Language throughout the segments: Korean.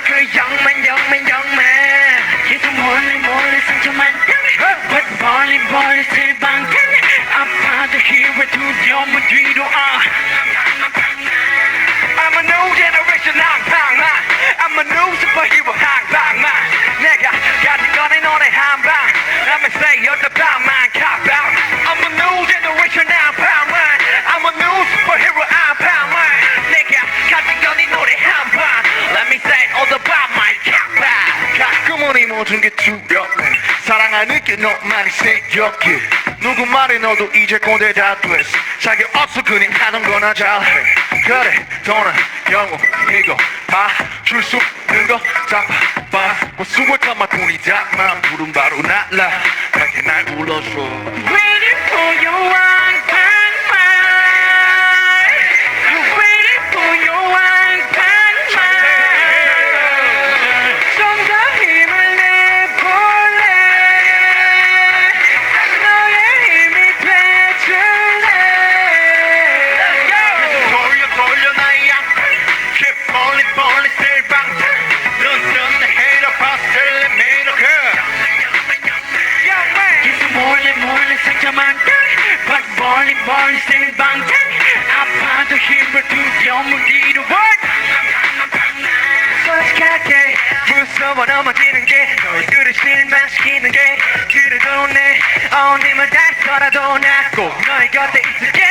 그 영만 계속 몰래 상처만 멀리 실방탄 아파도 힘을 두려움은 뒤로 I'm a new generation 항방만 I'm a new superhero 항방만 내가 가진 거는 너네 한방 Let me say you're the 방만 가방 I'm a new generation 항방만 I'm a new superhero 항방만 내가 가진 거는 너네 한방 Let me say all the 방만 가방 가끔은 이 모든 게 두렵네 사랑하는 게 너만이 생겼기에 누구 말에 너도 이제 꼰대 다 됐어 자기 없어 그냥 하던 거나 잘해 그래 너는 영웅이고 봐줄 수 있는 거 잡아봐 뭐 숨을 감아 돈이 닿만 부른 바로 날라 그렇게 날 불러줘 Waiting for your one time Waiting for your one time 좀 더 힘을 내볼래 너의 힘이 돼줄래 돌려 나의 양 Keep falling 실방탄 눈뜬 내 hater pastel let me look 계속 몰래 상처만 멀리 실방탄 아파도 힘을 두려움은 뒤로 솔직하게 무서워 넘어지는 게 너희들을 실망시키는 게 그래도 내 힘을 다해서라도 나 꼭 너의 곁에 있을게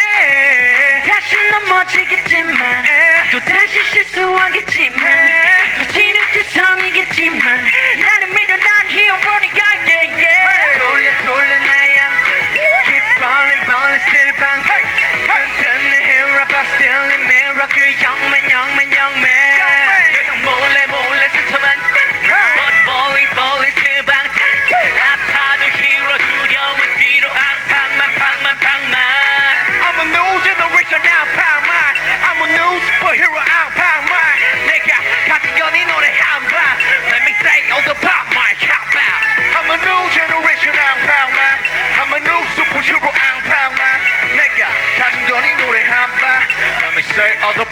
다시 넘어지겠지만 또 다시 실수하겠지만 또 지름지성이겠지만 나는 믿어 난 히어로니까 yeah yeah 돌려 나야 Keep falling 실방 흔든 내 hero but still in mirror 그 영만 계속 몰래 상처만 falling 실방 아파도 hero 두려움은 뒤로 방만 I'm a new generation 방만 I'm a new superhero 방만 내가 가진 건 이 노래 한방 Let me say all the 방만 I'm a new generation 방만 I'm a new superhero 방만 내가 가진 건 이 노래 한방 Let me say all the